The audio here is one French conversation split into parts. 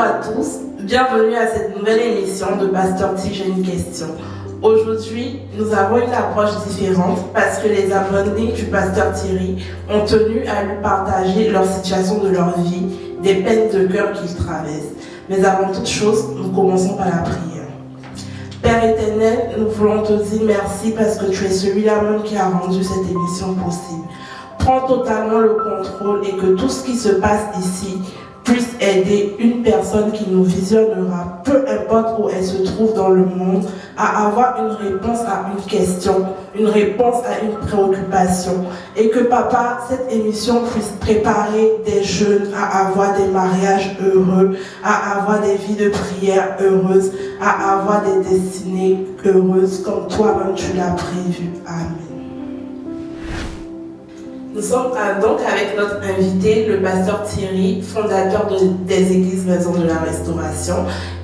à tous, bienvenue à cette nouvelle émission de Pasteur T, j'ai une question. Aujourd'hui, nous avons une approche différente parce que les abonnés du Pasteur Thierry ont tenu à lui partager leur situation de leur vie, des peines de cœur qu'ils traversent. Mais avant toute chose, nous commençons par la prière. Père éternel, nous voulons te dire merci parce que tu es celui-là même qui a rendu cette émission possible. Prends totalement le contrôle et que tout ce qui se passe ici puisse aider une personne qui nous visionnera, peu importe où elle se trouve dans le monde, à avoir une réponse à une question, une réponse à une préoccupation. Et que papa, cette émission puisse préparer des jeunes à avoir des mariages heureux, à avoir des vies de prière heureuses, à avoir des destinées heureuses comme toi-même tu l'as prévu. Amen. Nous sommes donc avec notre invité, le pasteur Thierry, fondateur des Églises Maison de la Restauration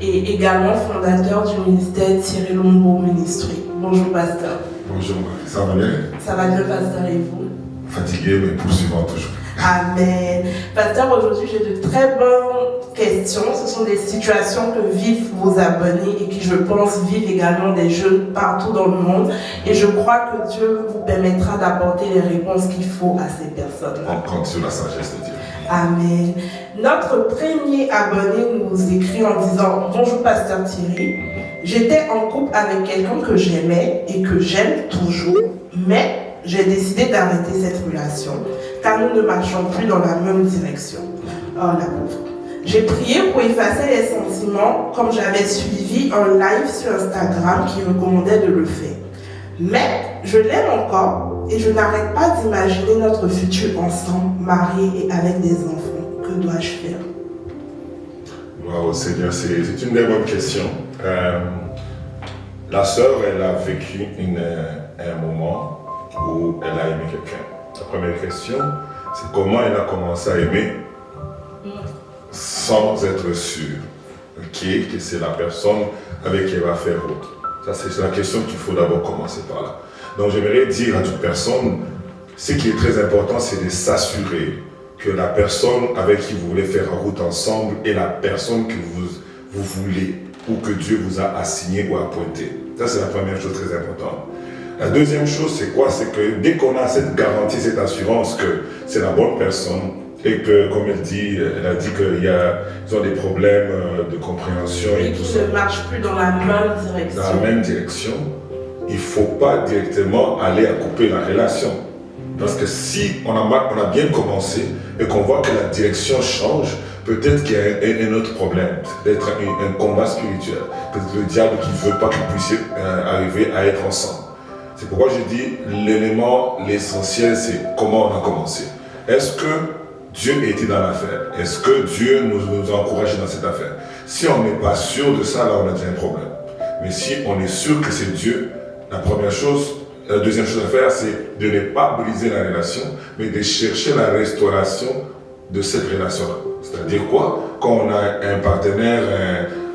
et également fondateur du ministère Thierry Lombo Ministry. Bonjour pasteur. Bonjour, ça va bien? Ça va bien pasteur et vous? Fatigué mais poursuivant toujours. Amen. Pasteur, aujourd'hui j'ai de très bonnes questions. Ce sont des situations que vivent vos abonnés et qui, je pense, vivent également des jeunes partout dans le monde. Et je crois que Dieu vous permettra d'apporter les réponses qu'il faut à ces personnes. On compte sur la sagesse de Dieu. Amen. Notre premier abonné nous écrit en disant « Bonjour pasteur Thierry, j'étais en couple avec quelqu'un que j'aimais et que j'aime toujours, mais j'ai décidé d'arrêter cette relation car nous ne marchons plus dans la même direction. » Oh la pauvre. J'ai prié pour effacer les sentiments comme j'avais suivi un live sur Instagram qui recommandait de le faire. Mais je l'aime encore et je n'arrête pas d'imaginer notre futur ensemble, mariés et avec des enfants. Que dois-je faire? Waouh, Seigneur, c'est une des bonnes questions. La sœur, elle a vécu un moment où elle a aimé quelqu'un. La première question, c'est comment elle a commencé à aimer sans être sûre que c'est la personne avec qui elle va faire autre. Ça, c'est la question qu'il faut d'abord commencer par là. Donc, j'aimerais dire à toute personne, ce qui est très important, c'est de s'assurer que la personne avec qui vous voulez faire route ensemble est la personne que vous voulez ou que Dieu vous a assigné ou appointé. Ça, c'est la première chose très importante. La deuxième chose, c'est quoi? C'est que dès qu'on a cette garantie, cette assurance que c'est la bonne personne, et que, comme elle a dit qu'ils ont des problèmes de compréhension et tout ça. Ils ne marchent plus dans la même direction. Dans la même direction, il ne faut pas directement aller à couper la relation. Parce que si on a bien commencé et qu'on voit que la direction change, peut-être qu'il y a un autre problème, peut-être un combat spirituel, peut-être le diable qui ne veut pas que vous puissiez arriver à être ensemble. C'est pourquoi je dis l'essentiel, c'est comment on a commencé. Est-ce que Dieu était dans l'affaire? Est-ce que Dieu nous a encouragés dans cette affaire? Si on n'est pas sûr de ça, là on a déjà un problème. Mais si on est sûr que c'est Dieu, la deuxième chose à faire, c'est de ne pas briser la relation, mais de chercher la restauration de cette relation-là. C'est-à-dire quoi? Quand on a un partenaire,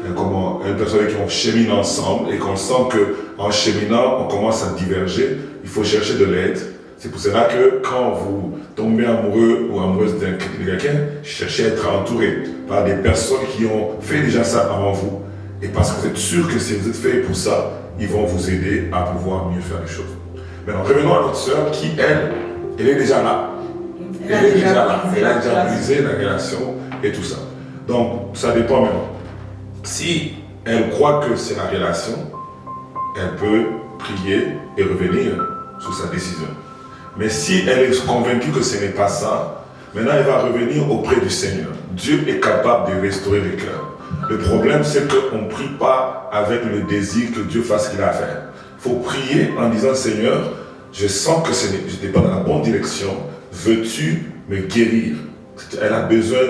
une personne qui on chemine ensemble et qu'on sent qu'en cheminant, on commence à diverger, il faut chercher de l'aide. C'est pour cela que quand vous tombez amoureux ou amoureuse de quelqu'un, cherchez à être entouré par des personnes qui ont fait déjà ça avant vous. Et parce que vous êtes sûr que si vous êtes fait pour ça, ils vont vous aider à pouvoir mieux faire les choses. Maintenant, revenons à notre sœur qui, elle est déjà là. Elle est déjà là. Elle a déjà brisé la relation et tout ça. Donc, ça dépend maintenant. Si elle croit que c'est la relation, elle peut prier et revenir sur sa décision. Mais si elle est convaincue que ce n'est pas ça, maintenant elle va revenir auprès du Seigneur. Dieu est capable de restaurer les cœurs. Le problème, c'est qu'on ne prie pas avec le désir que Dieu fasse ce qu'il a à faire. Il faut prier en disant, Seigneur, je sens que je n'étais pas dans la bonne direction. Veux-tu me guérir? Elle a besoin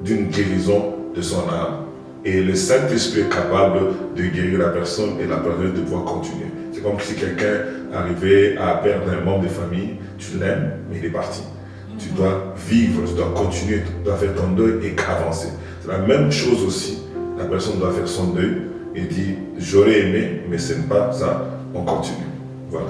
d'une guérison de son âme. Et le Saint-Esprit est capable de guérir la personne et la personne de pouvoir continuer. C'est comme si quelqu'un arrivait à perdre un membre de famille, tu l'aimes, mais il est parti. Tu dois vivre, tu dois continuer, tu dois faire ton deuil et avancer. C'est la même chose aussi. La personne doit faire son deuil et dire, j'aurais aimé, mais ce n'est pas ça, on continue. Voilà.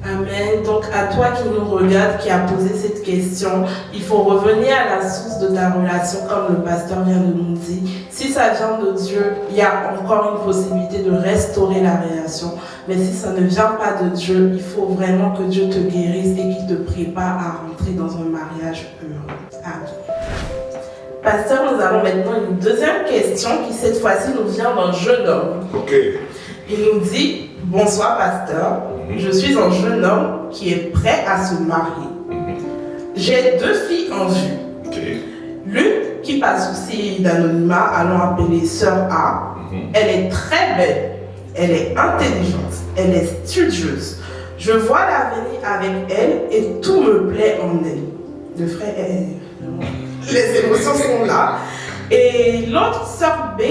Amen. Donc à toi qui nous regarde, qui a posé cette question, il faut revenir à la source de ta relation, comme le pasteur vient de nous dire. Si ça vient de Dieu, il y a encore une possibilité de restaurer la relation. Mais si ça ne vient pas de Dieu, il faut vraiment que Dieu te guérisse et qu'il te prépare à rentrer dans un mariage heureux. Amen. Pasteur, nous avons maintenant une deuxième question qui cette fois-ci nous vient d'un jeune homme. Ok. Il nous dit, bonsoir pasteur, je suis un jeune homme qui est prêt à se marier. J'ai 2 filles en vue. Okay. L'une qui passe souci d'anonymat, allons appeler sœur A. Elle est très belle, elle est intelligente, elle est studieuse. Je vois l'avenir avec elle et tout me plaît en elle. Le frère les émotions sont là. Et l'autre sœur B,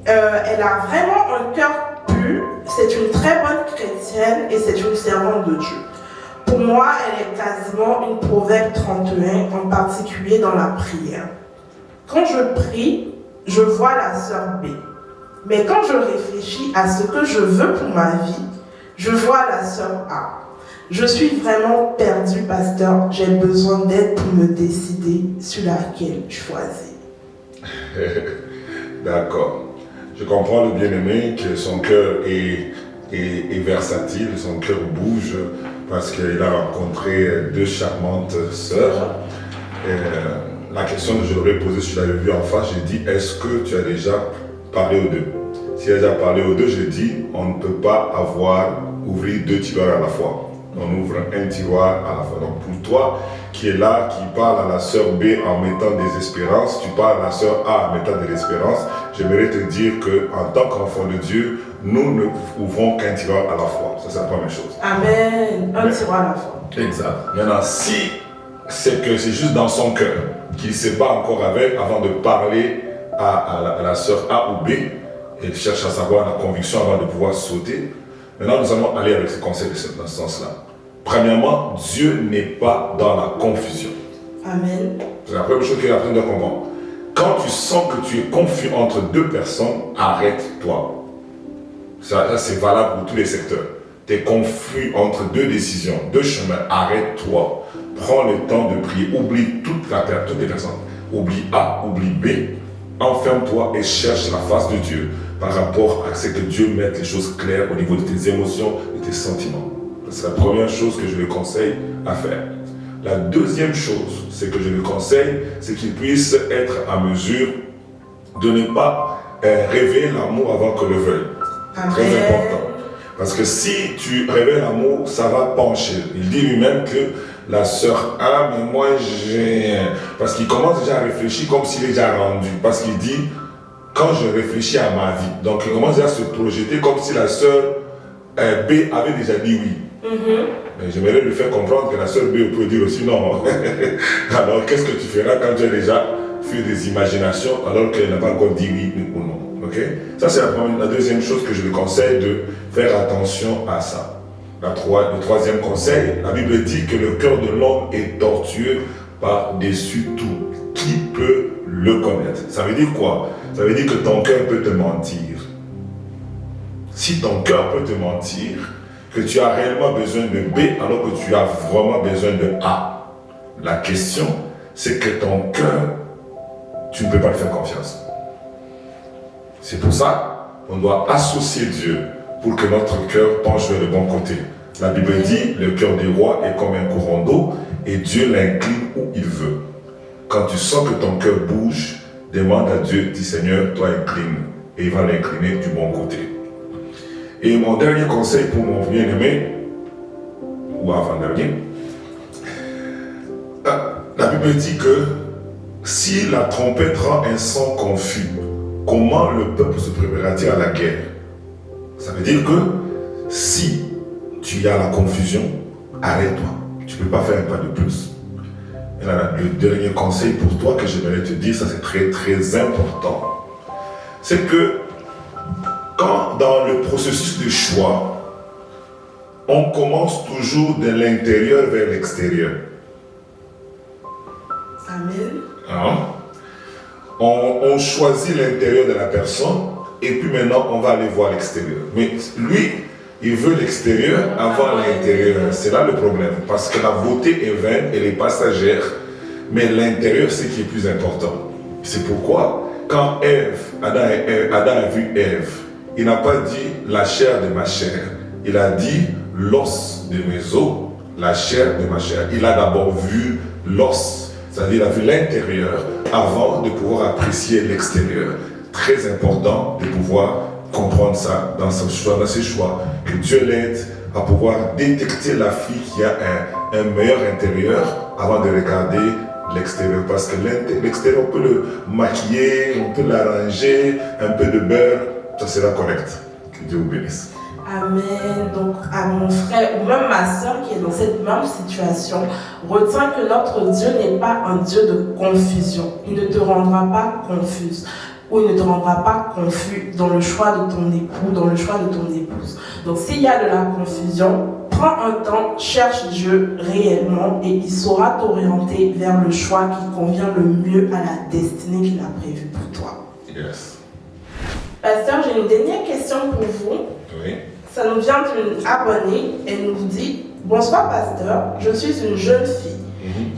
elle a vraiment un cœur pur. C'est une très bonne chrétienne et c'est une servante de Dieu. Pour moi, elle est quasiment une Proverbe 31, en particulier dans la prière. Quand je prie, je vois la sœur B. Mais quand je réfléchis à ce que je veux pour ma vie, je vois la sœur A. Je suis vraiment perdue, pasteur. J'ai besoin d'aide pour me décider sur laquelle choisir. D'accord. Je comprends le bien-aimé que son cœur est versatile, son cœur bouge parce qu'il a rencontré 2 charmantes sœurs. La question que je leur ai posée, si je l'avais vu en face, j'ai dit, est-ce que tu as déjà parlé aux 2? Si elle a déjà parlé aux 2, j'ai dit, on ne peut pas ouvrir 2 tiroirs à la fois. On ouvre un tiroir à la fois. Donc pour toi, qui est là, qui parle à la sœur B en mettant des espérances, tu parles à la sœur A en mettant de l'espérance, j'aimerais te dire qu'en tant qu'enfant de Dieu, nous ne ouvrons qu'un tiroir à la fois. Ça, c'est la première chose. Amen. Un tiroir à la fois. Exact. Maintenant, si c'est que c'est juste dans son cœur, qu'il ne sait pas encore avec, avant de parler à la sœur A ou B, et cherche à savoir la conviction avant de pouvoir sauter, maintenant, nous allons aller avec ce conseil dans ce sens-là. Premièrement, Dieu n'est pas dans la confusion. Amen. C'est la première chose qu'il est en train de comprendre. Quand tu sens que tu es confus entre 2 personnes, arrête-toi. Ça, c'est valable pour tous les secteurs. Tu es confus entre 2 décisions, 2 chemins, arrête-toi. Prends le temps de prier. Oublie toutes les personnes. Oublie A, oublie B. Enferme-toi et cherche la face de Dieu par rapport à ce que Dieu mette les choses claires au niveau de tes émotions et tes sentiments. C'est la première chose que je lui conseille à faire. La deuxième chose, c'est que je lui conseille, c'est qu'il puisse être à mesure de ne pas révéler l'amour avant que le veuille. Très important. Parce que si tu révèles l'amour, ça va pencher. Il dit lui-même que la sœur A, mais moi j'ai... Parce qu'il commence déjà à réfléchir comme s'il est déjà rendu. Parce qu'il dit, quand je réfléchis à ma vie, donc il commence déjà à se projeter comme si la sœur B avait déjà dit oui. Mais j'aimerais lui faire comprendre que la sœur B peut dire aussi non. Alors qu'est-ce que tu feras quand tu as déjà fait des imaginations alors qu'elle n'a pas encore dit oui ou non? Okay? Ça c'est la deuxième chose que je lui conseille, de faire attention à ça. Le troisième conseil, la Bible dit que le cœur de l'homme est tortueux par-dessus tout. Qui peut le connaître? Ça veut dire quoi? Ça veut dire que ton cœur peut te mentir. Si ton cœur peut te mentir, que tu as réellement besoin de B alors que tu as vraiment besoin de A. La question, c'est que ton cœur, tu ne peux pas lui faire confiance. C'est pour ça qu'on doit associer Dieu pour que notre cœur penche vers le bon côté. La Bible dit, le cœur des rois est comme un courant d'eau et Dieu l'incline où il veut. Quand tu sens que ton cœur bouge, demande à Dieu, dis Seigneur, toi incline, et il va l'incliner du bon côté. Et mon dernier conseil pour mon bien-aimé, ou avant-dernier, la Bible dit que si la trompette rend un son confus, comment le peuple se préparera-t-il à la guerre? Ça veut dire que si tu as la confusion, arrête-toi. Tu ne peux pas faire un pas de plus. Et là, le dernier conseil pour toi que j'aimerais te dire, ça c'est très très important, c'est que quand dans le processus de choix, on commence toujours de l'intérieur vers l'extérieur. Amen. Hein? On choisit l'intérieur de la personne et puis maintenant on va aller voir l'extérieur. Mais lui, Il veut l'extérieur avant l'intérieur. C'est là le problème. Parce que la beauté est vaine, elle est passagère, mais l'intérieur, c'est ce qui est plus important. C'est pourquoi, quand Adam a vu Ève, il n'a pas dit la chair de ma chair. Il a dit l'os de mes os, la chair de ma chair. Il a d'abord vu l'os, c'est-à-dire il a vu l'intérieur avant de pouvoir apprécier l'extérieur. Très important de pouvoir comprendre ça dans ses choix, que Dieu l'aide à pouvoir détecter la fille qui a un meilleur intérieur avant de regarder l'extérieur, parce que l'extérieur, on peut le maquiller, on peut l'arranger, un peu de beurre, ça sera correct. Que Dieu vous bénisse. Amen. Donc à mon frère ou même ma soeur qui est dans cette même situation, retiens que notre Dieu n'est pas un Dieu de confusion. Il ne te rendra pas confuse ou il ne te rendra pas confus dans le choix de ton époux, dans le choix de ton épouse. Donc s'il y a de la confusion, prends un temps, cherche Dieu réellement et il saura t'orienter vers le choix qui convient le mieux à la destinée qu'il a prévue pour toi. Yes. Pasteur, j'ai une dernière question pour vous. Oui. Ça nous vient d'une abonnée. Elle nous dit « Bonsoir pasteur, je suis une jeune fille.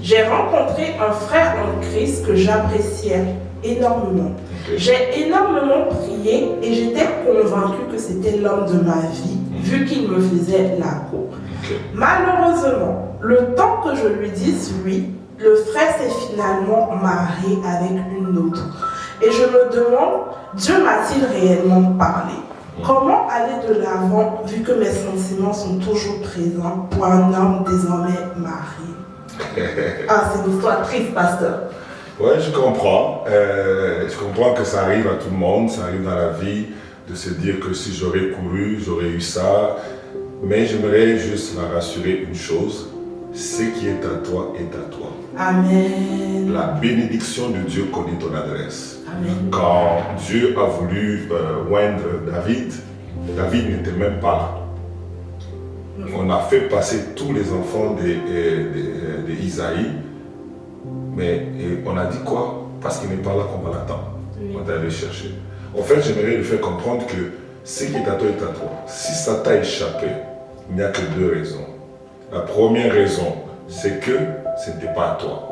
J'ai rencontré un frère en Christ que j'appréciais énormément. J'ai énormément prié et j'étais convaincue que c'était l'homme de ma vie, vu qu'il me faisait la cour. Malheureusement, le temps que je lui dise oui, le frère s'est finalement marié avec une autre. Et je me demande, Dieu m'a-t-il réellement parlé? Comment aller de l'avant vu que mes sentiments sont toujours présents pour un homme désormais marié? Ah, c'est une histoire triste, pasteur. Oui, je comprends. Je comprends que ça arrive à tout le monde, ça arrive dans la vie de se dire que si j'aurais couru, j'aurais eu ça. Mais j'aimerais juste la rassurer une chose, ce qui est à toi est à toi. Amen. La bénédiction de Dieu connaît ton adresse. Amen. Quand Dieu a voulu oindre David, David n'était même pas là. On a fait passer tous les enfants d'Isaïe, mais on a dit quoi? Parce qu'il n'est pas là qu'on va l'attendre. Oui. On va aller chercher. En fait, j'aimerais lui faire comprendre que ce qui est à toi est à toi. Si ça t'a échappé, il n'y a que deux raisons. La première raison, c'est que ce n'était pas à toi.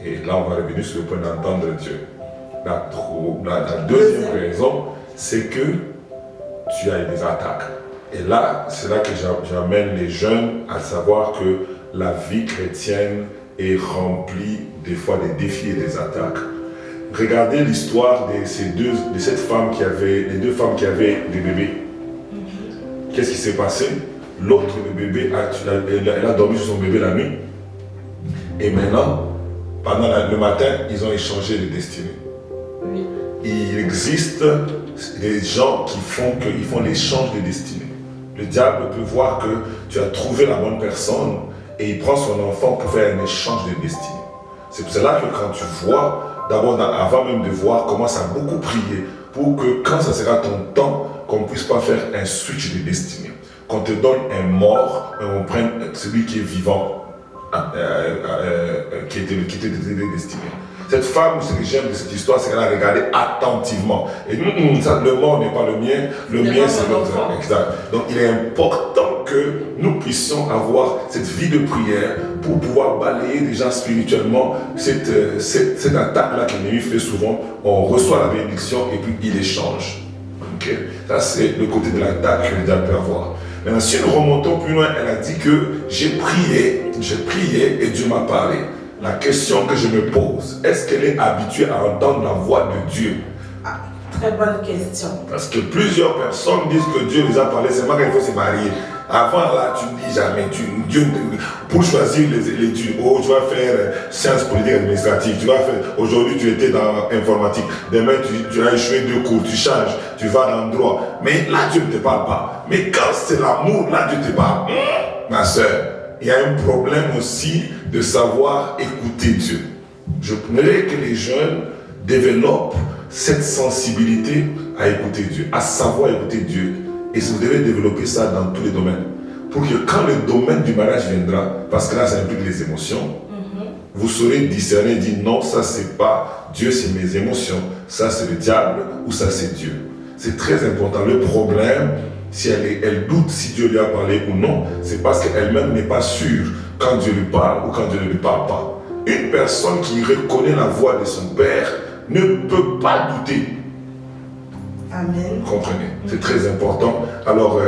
Et là, on va revenir sur le point d'entendre Dieu. La deuxième raison, c'est que tu as eu des attaques. Et là, c'est là que j'amène les jeunes à savoir que la vie chrétienne est remplie des fois des défis et des attaques. Regardez l'histoire de cette femme les deux femmes qui avaient des bébés. Qu'est-ce qui s'est passé? L'autre, le bébé, elle a dormi sur son bébé la nuit. Et maintenant, pendant le matin, ils ont échangé les destinées. Oui. Il existe des gens qui font l'échange de destinées. Le diable peut voir que tu as trouvé la bonne personne et il prend son enfant pour faire un échange de destinées. C'est pour cela que quand tu vois, d'abord avant même de voir, commence à beaucoup prier pour que quand ça sera ton temps, qu'on ne puisse pas faire un switch de destinée. Qu'on te donne un mort, on prenne celui qui est vivant, qui était destiné. Cette femme, ce que j'aime de cette histoire, c'est qu'elle a regardé attentivement. Et le mort n'est pas le mien, le mien c'est l'autre. Exact. Donc il est important que nous puissions avoir cette vie de prière pour pouvoir balayer déjà spirituellement cette attaque-là que l'ennemi fait souvent. On reçoit la bénédiction et puis il échange. Okay? Ça c'est le côté de l'attaque que le diable peut avoir. Maintenant, si nous remontons plus loin, elle a dit que j'ai prié et Dieu m'a parlé. La question que je me pose, est-ce qu'elle est habituée à entendre la voix de Dieu? Ah, très bonne question. Parce que plusieurs personnes disent que Dieu les a parlé, c'est moi qu'il faut se marier. Avant là, tu ne dis jamais, Dieu, pour choisir les études, tu vas faire sciences politiques administratives, aujourd'hui tu étais dans informatique, demain tu as échoué 2 cours, tu changes, tu vas dans le droit. Mais là Dieu ne te parle pas. Mais quand c'est l'amour, là Dieu te parle. Ma soeur, il y a un problème aussi de savoir écouter Dieu. Je voudrais que les jeunes développent cette sensibilité à écouter Dieu, à savoir écouter Dieu. Et vous devez développer ça dans tous les domaines. Pour que quand le domaine du mariage viendra, parce que là ça implique les émotions, vous saurez discerner et dire non, ça c'est pas Dieu, c'est mes émotions, ça c'est le diable ou ça c'est Dieu. C'est très important. Le problème, si elle doute si Dieu lui a parlé ou non, c'est parce qu'elle-même n'est pas sûre quand Dieu lui parle ou quand Dieu ne lui parle pas. Une personne qui reconnaît la voix de son Père ne peut pas douter. Amen. Vous comprenez? C'est très important. Alors,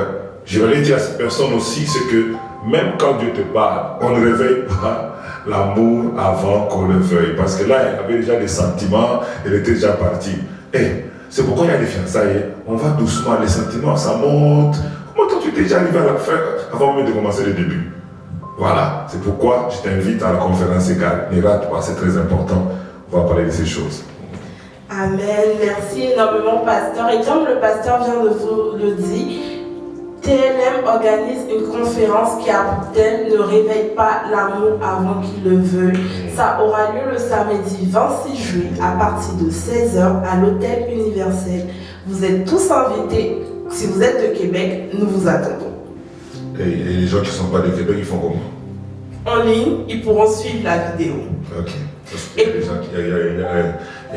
j'aimerais dire à cette personne aussi, c'est que même quand Dieu te parle, on ne réveille pas l'amour avant qu'on le veuille. Parce que là, elle avait déjà des sentiments, elle était déjà partie. Et c'est pourquoi il y a des fiançailles. On va doucement, les sentiments, ça monte. Comment toi, tu t'es déjà arrivé à la fin avant même de commencer le début? Voilà, c'est pourquoi je t'invite à la conférence égale. Ne rate pas, c'est très important. On va parler de ces choses. Amen. Merci énormément, pasteur. Et comme le pasteur vient de vous le dire, TLM organise une conférence qui a pour thème « Ne réveille pas l'amour avant qu'il le veuille ». Ça aura lieu le samedi 26 juillet à partir de 16h à l'Hôtel Universel. Vous êtes tous invités. Si vous êtes de Québec, nous vous attendons. Et les gens qui ne sont pas de Québec, ils font comment? En ligne, ils pourront suivre la vidéo. Ok. Il y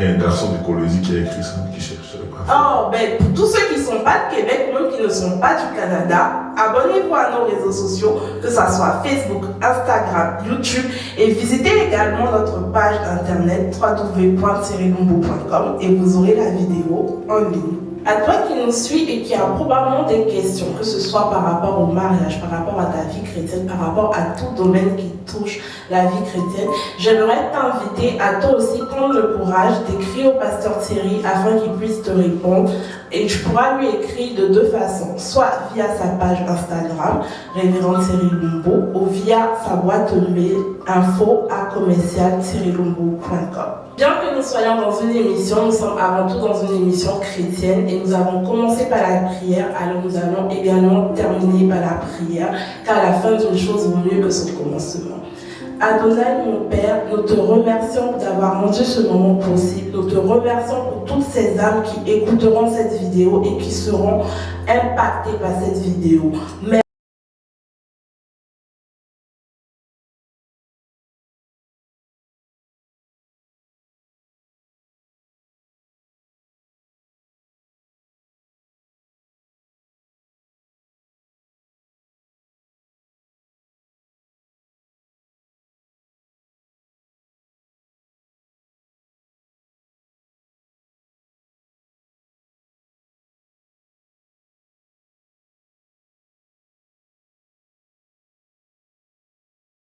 a un garçon de Colosie qui a écrit ça, qui cherche. Oh, ben, pour tous ceux qui ne sont pas de Québec, même qui ne sont pas du Canada, abonnez-vous à nos réseaux sociaux, que ce soit Facebook, Instagram, YouTube, et visitez également notre page internet www.thierrylombo.com et vous aurez la vidéo en ligne. À toi qui nous suis et qui a probablement des questions, que ce soit par rapport au mariage, par rapport à ta vie chrétienne, par rapport à tout domaine qui touche la vie chrétienne, j'aimerais t'inviter à toi aussi prendre le courage d'écrire au pasteur Thierry afin qu'il puisse te répondre. Et tu pourras lui écrire de deux façons, soit via sa page Instagram, Révérend Thierry Lumbo, ou via sa boîte mail info@commercial-thierrylumbo.com. Bien que nous soyons dans une émission, nous sommes avant tout dans une émission chrétienne et nous avons commencé par la prière, alors nous allons également terminer par la prière, car la fin d'une chose vaut mieux que son commencement. Adonai, mon Père, nous te remercions d'avoir rendu ce moment possible. Nous te remercions pour toutes ces âmes qui écouteront cette vidéo et qui seront impactées par cette vidéo.